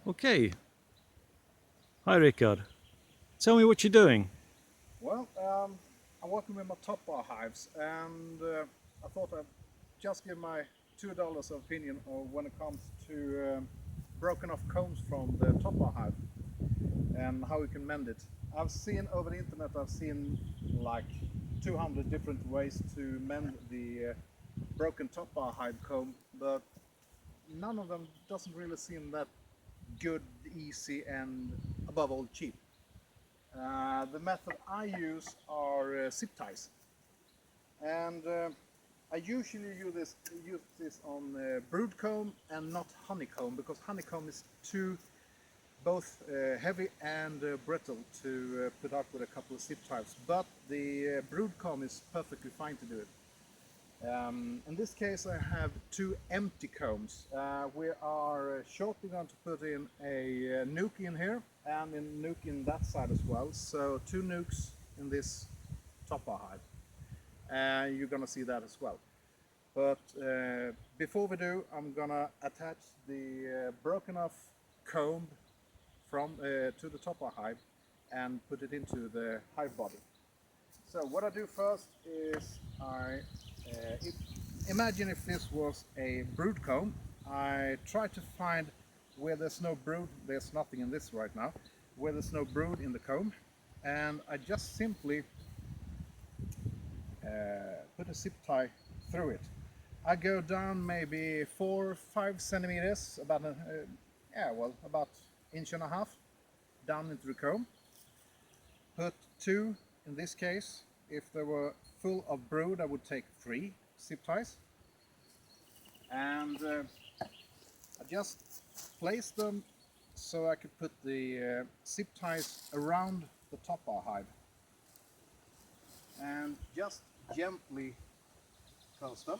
Okay. Hi, Rickard. Tell me what you're doing. Well, I'm working with my top bar hives, and I thought I'd just give my $2 opinion of when it comes to broken off combs from the top bar hive and how you can mend it. I've seen over the internet, I've seen like 200 different ways to mend the broken top bar hive comb, but none of them doesn't really seem that good, easy, and above all cheap. The method I use are zip ties, and I usually use this on brood comb and not honeycomb because honeycomb is too both heavy and brittle to put up with a couple of zip ties. But the brood comb is perfectly fine to do it. In this case, I have two empty combs. We are shortly going to put in a nuke in here and a nuke in that side as well. So two nukes in this topper hive. You're gonna see that as well. But before we do, I'm gonna attach the broken off comb from to the topper hive and put it into the hive body. So what I do first is if, imagine if this was a brood comb. I try to find where there's no brood, there's nothing in this right now, where there's no brood in the comb, and I just simply put a zip tie through it. I go down maybe 4 or 5 centimeters, about about inch and a half down into the comb. Put two in this case. If they were full of brood, I would take 3 zip ties, and I just place them so I could put the zip ties around the top bar hive and just gently close them.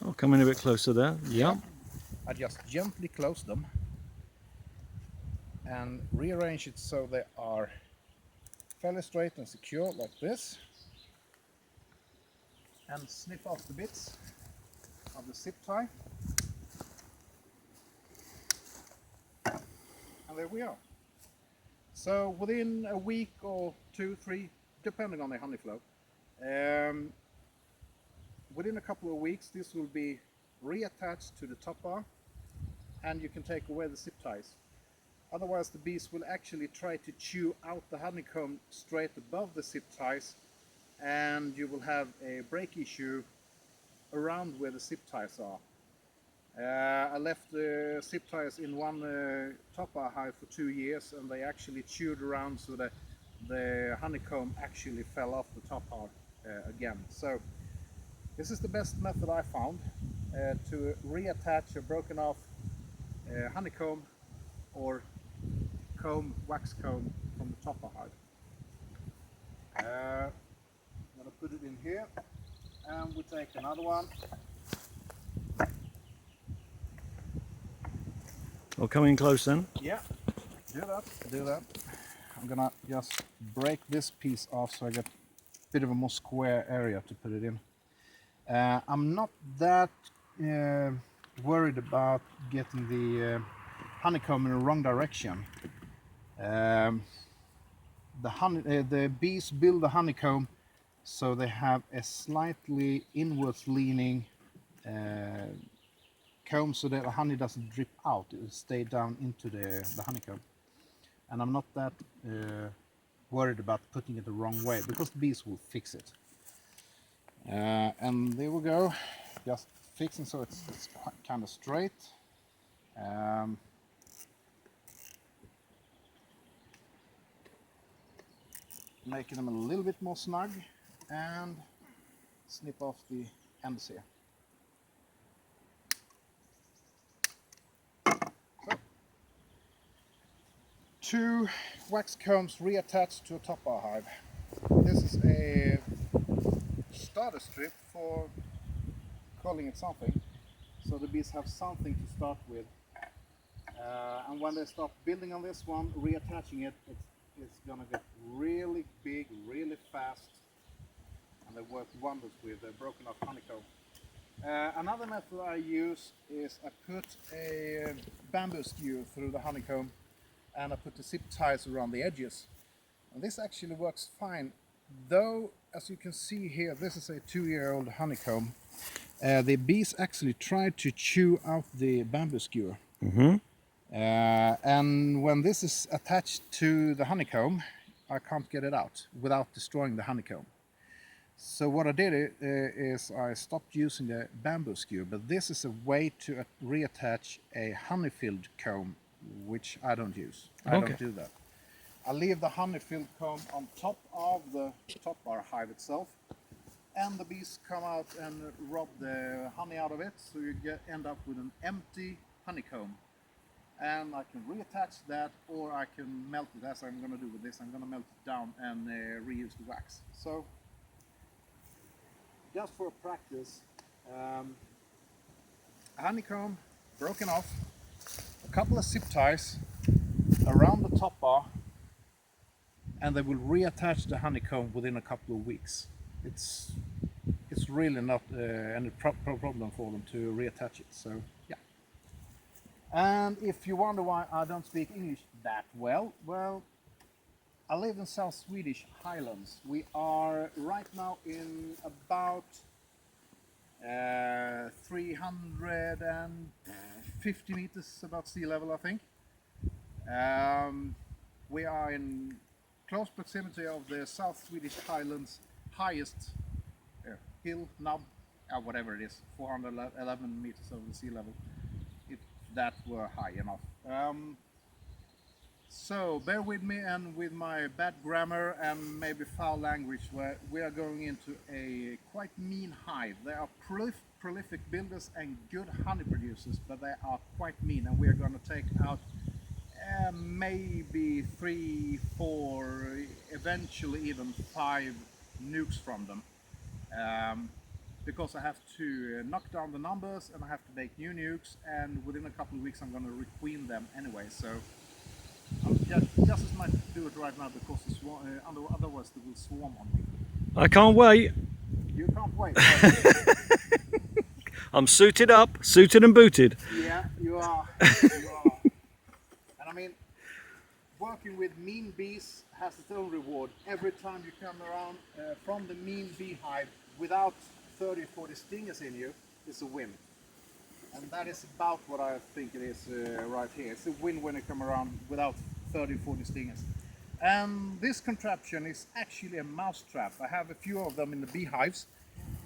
Oh, come in a bit closer there. Yeah, Yeah. I just gently close them and rearrange it so they are fairly straight and secure like this, and snip off the bits of the zip tie, and there we are. So within a week or 2, 3, depending on the honey flow, um, within a couple of weeks this will be reattached to the top bar and you can take away the zip ties. Otherwise the bees will actually try to chew out the honeycomb straight above the zip ties, and you will have a break issue around where the zip ties are. I left the zip ties in one top bar hive for 2 years, and they actually chewed around so that the honeycomb actually fell off the top bar again. So this is the best method I found to reattach a broken off honeycomb or comb, wax comb from the top bar hive. I'm going to put it in here, and we take another one. Oh, come in close then. Yeah, do that. I'm gonna just break this piece off so I get a bit of a more square area to put it in. I'm not that worried about getting the honeycomb in the wrong direction. The bees build the honeycomb so they have a slightly inwards leaning comb so that the honey doesn't drip out, it will stay down into the honeycomb. And I'm not that worried about putting it the wrong way because the bees will fix it. And there we go, just fixing so it's kind of straight. Making them a little bit more snug, and snip off the ends here. So, two wax combs reattached to a top bar hive. This is a starter strip, for calling it something, so the bees have something to start with. And when they start building on this one, reattaching it, it's gonna get really big, really fast, and they work wonders with broken off honeycomb. Another method I use is I put a bamboo skewer through the honeycomb and I put the zip ties around the edges. And this actually works fine, though as you can see here, this is a 2-year-old honeycomb. The bees actually tried to chew out the bamboo skewer. And when this is attached to the honeycomb, I can't get it out without destroying the honeycomb. So what I did is I stopped using the bamboo skewer, but this is a way to reattach a honey-filled comb, which I don't use. I don't do that. I leave the honey-filled comb on top of the top bar hive itself, and the bees come out and rob the honey out of it, so you end up with an empty honeycomb. And I can reattach that, or I can melt it, as I'm going to do with this. I'm going to melt it down and reuse the wax. So just for practice, a honeycomb broken off, a couple of zip ties around the top bar, and they will reattach the honeycomb within a couple of weeks. It's really not any problem for them to reattach it. So yeah. And if you wonder why I don't speak English that well, I live in South Swedish Highlands. We are right now in about 350 meters above sea level, I think. We are in close proximity of the South Swedish Highlands highest hill, nub, whatever it is, 411 meters over the sea level, if that were high enough. So bear with me and with my bad grammar and maybe foul language, where we are going into a quite mean hive. They are prolific builders and good honey producers, but they are quite mean, and we are going to take out maybe 3, 4, eventually even 5 nukes from them. Because I have to knock down the numbers and I have to make new nukes, and within a couple of weeks I'm going to requeen them anyway. So I'm just as much do it right now, because otherwise they will swarm on me. I can't wait. You can't wait. I'm suited up, suited and booted. Yeah, you are. You are. And I mean, working with mean bees has its own reward. Every time you come around from the mean beehive without 30-40 stingers in you, it's a win. And that is about what I think it is right here. It's a win when you come around without 30-40 stingers. And this contraption is actually a mouse trap. I have a few of them in the beehives,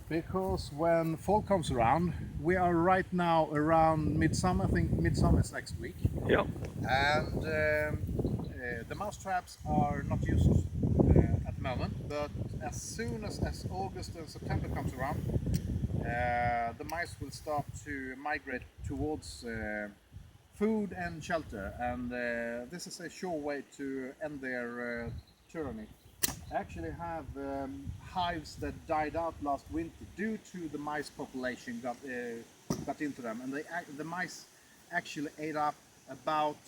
because when fall comes around, we are right now around midsummer. I think midsummer is next week. Yep. And the mouse traps are not used at the moment, but as soon as August and September comes around, the mice will start to migrate towards food and shelter, and this is a sure way to end their tyranny. I actually have hives that died out last winter due to the mice population got into them, and the mice actually ate up about,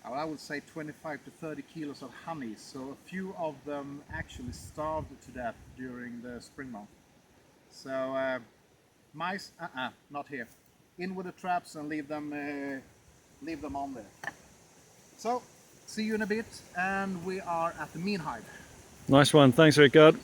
I would say, 25 to 30 kilos of honey. So a few of them actually starved to death during the spring month. So mice, not here. In with the traps and leave them on there. So see you in a bit, and we are at the mean hive. Nice one. Thanks, Rickard.